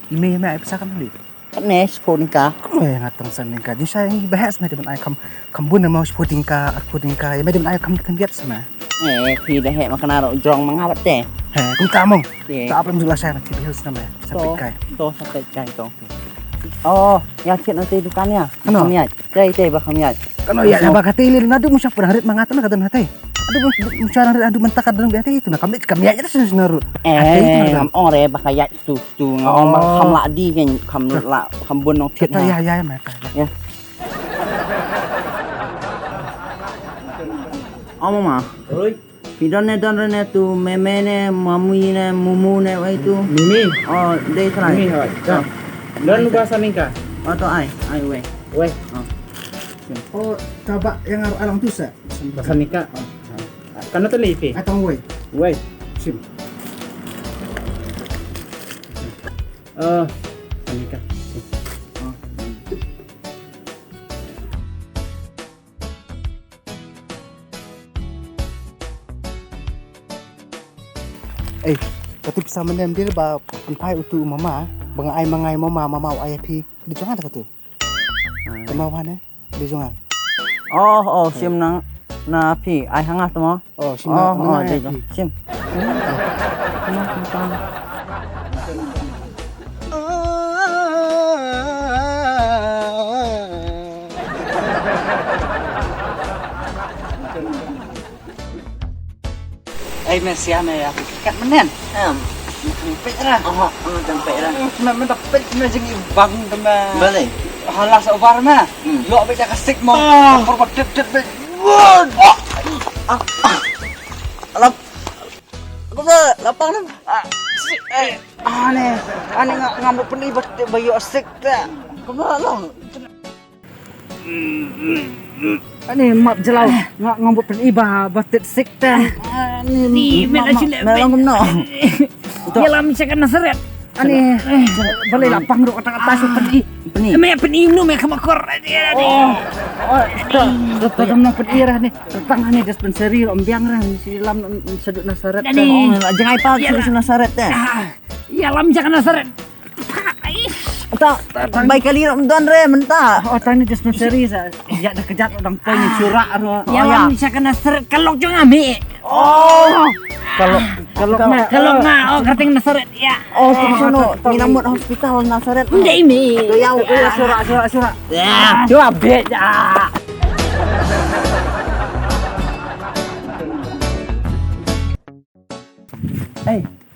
Email mẹ bisa kan beli. Kan tingkah. Kau yang ngatang tingkah. Jadi saya bahas macam mana kamu nak mau tingkah ya macam mana kamu lihat sama. Khi dah makan arok jong mengawat deh. Kung kamu. Tak apa menjelaskan nanti harus nama sampai kai. Sampai kai to. Oh, ya cik nanti dukannya. Kami aja. Teh kami aja. Kalau ya bakal tilir nadu musyak pernah harit mangatan kata nanti. Aduh musyaran aduh mentakar dalam biasa itu nah kami aja sudah senaru. Ore bakal ya tu ngom kham la di kan kham bun nong thiet. Ya mereka. Ya. Ông mà. Ơi. Thì đó này tu mẹ này mami này mumu này vậy tu. Mimi. Đây thế này. Mimi rồi. Dan bahasa Mingka. Tu ai we. We. Coba yang alang tu sa. Bahasa Mingka. Kana tu lepi. Atong we. We. Sim. Mingka. Tapi bisa menem dia ba pantai utu mama, mangai mama ayah pi. Di jangan tak tu. Kemauan di jangan. Sim nang na pi ai hangat mo. Sim nang đây sim. Messi ame aku kat menen. Sampai dah. Sampai dah. Nak dapat macam ni bang teman. Boleh. Halas obar mah. Lo baca kasik mau. Korban tet. Alam. Aku dah lapang dah. Ane ngamuk penibat bayu asik dah. Kemana? Ani map jelau ngambut peniba batet sekta. Ni melang kemno. Ya lam sekan nasret. Ani boleh lapang ro kata-kata su peni. Me peni nu me kamakor. Tetap nang penirah ni. Tentang ni dispensary ombiang rang si lam sedut nasaret. Jangan apa su nasaret teh. Ya lam sekan nasaret. Tak baik kali rom don re mentah. Tani dispensary sa. Ya dah kejat orang poin surak ro. Ya lam sekan nasaret kalok jong ami. Kalau kerting nasaret ya. Sono minamut hospital nasaret. Ndai mi. Yau surak. Ya, coba beja.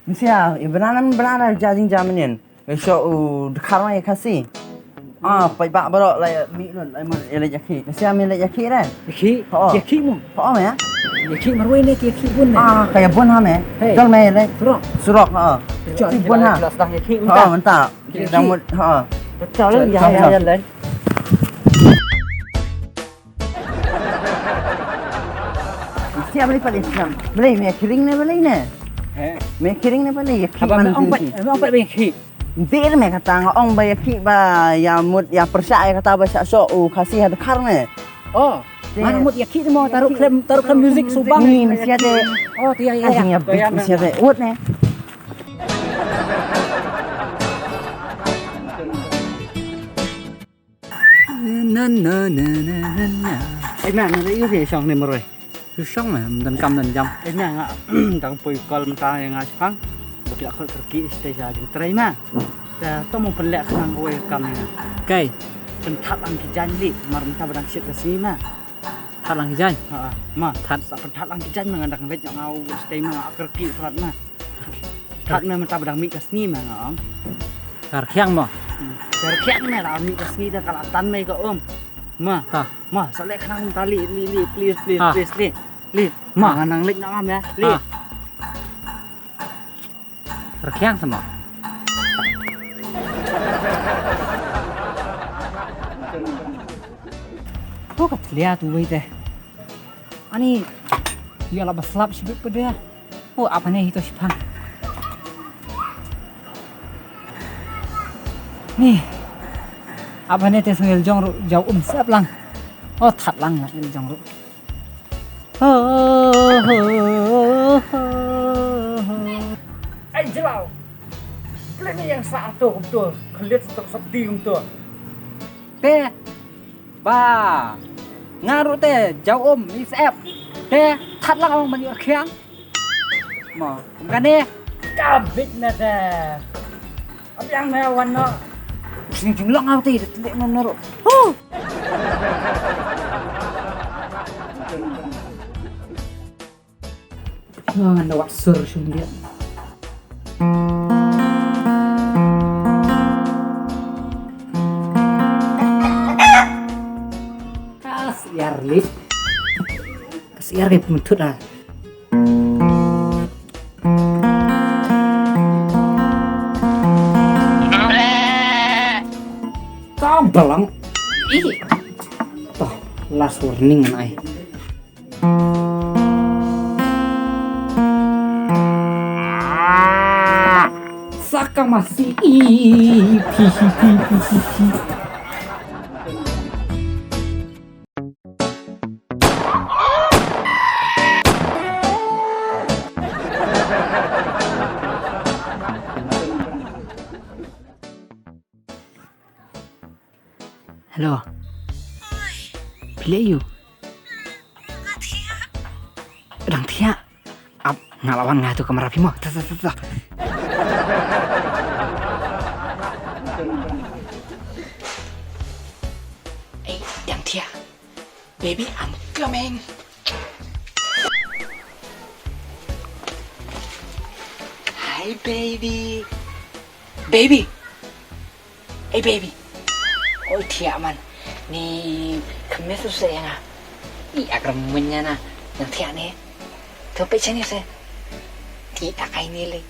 Misia, benar jajing jamanin. So, dekat ya Khasi. Pai bak barok lai mi nun lai mun ele yaki. Misia mi le yaki dah. Yaki mu. Ya? Yaki marwai ni yaki bun. Kayak bun ha me. Jol me le. Surok bun ha. Jelas dah yaki. Mentah. Rambut Betul ya le. Siapa beli paling siam? Beli me kering ne beli ne. Me kering ne beli yaki man. Abang yaki. Dir me kata ong ba yaki ba ya mut ya percaya kata ba so Khasi ada karne. Mana mut yaki mau taruh klem musik subang. Ni mesti ada. Ya. Mesti ada. Ut ne. Mana ni itu song ni meroi. Song mah dan kam dan jam. Nya tang pui kol mentah yang ngajang. Bagi aku pergi stay saja. Terima. Dah tu mau pelak nang kowe kam ni. Kai. Pentat lang kijan li, mar mentah badang sit ke sini mah. Thật lang kijan. Thật pentat lang kijan mangandang lek ngau stay mah pergi surat mah. Thật mah mentah badang mi ke sini mah ngong. Kar khiang mah. Kar khiang mah lah mi ke sini dah kalatan mai ke Ma, salek khang tali li please. Ma nang lek ngam ya. Li. Rekyang sama. Kat lihat tu teh. Ani dia lah baslap sibuk pada. Apa ni itu sipang. Ni. Apa ni teh sengil jong jauh siap lang. Thật lang lah ini jong ru. Jlau. ini yang satu betul. Kelit seperti betul. Teh, ba, ngaruh teh jauh ni sep. Teh, thật là ông mình khéng. Mà không can đi. Kabit na teh. Apa yang mewan no? Sini jumlah ngau teh, tidak menurut. Nganda waksur sumber. Kasiar lip. Kasiar kayak pemetut ah. Kau belang. Ih. Toh, last warning ay. Saka masih Halo. Pilih you. Udang tia. Ap ngalawan ngatu kamar api mo. Tah. Yang tia. Baby, I'm coming. Hi baby. Baby. Hey baby. Oh tia man. Ni kemis susah ya nga. Iya keremennya na. Yang tia nih. Tapi sini saya. Tidak kayak nilai.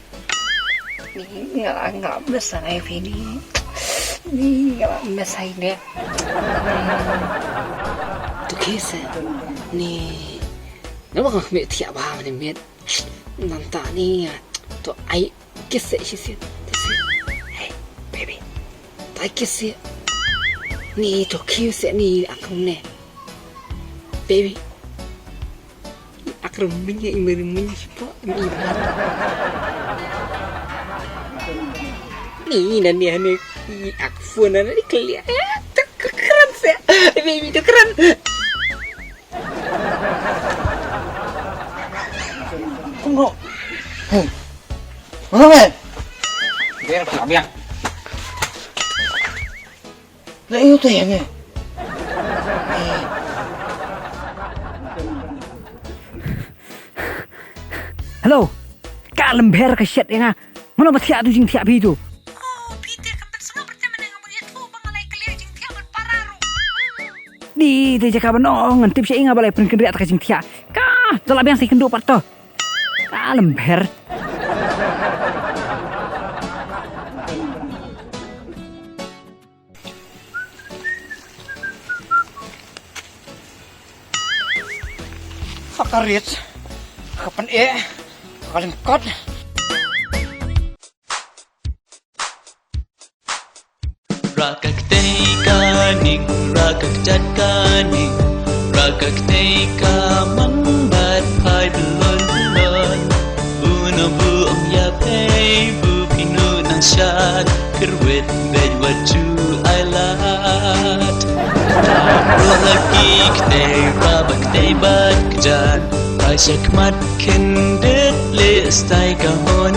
Ni nggak besar kayak ini. Ni nggak besar ini. Tu kisah. Ni. Nama kami tia bah mana met. Nanta ni ya. Tu ai kisah sih. Hey baby. Tak kisah. Ni tu kisah ni aku ni. Baby. Aku remunya siapa ni ibarat. Ni nani ane aku phone nani kelihatan keren sih. Baby tu keren. Tunggu. Mana men? Dia nak biang. Lah itu teh yang ni. Halo, kak lember ke shit ya nga. Mana batia tu jing tiap itu? Oh, Peter kapan semua pertama dengan kamu itu bangalai kelir jing tiap berpararu. Di jaka benong, tip saya ingat balai penkendri atas jing tiap. Kah, telah biang saya kendu patto. Kak lember. Fakarit. Kapan Kalian kot. Rakak kaning, rakak jat kaning, rakak ka mambat pai belon. Uno bu ya pay bu pinu nang syat kerwet bed waju ailat. Lagi rabak bat kejan. Aisyah mat kendet le stai kahon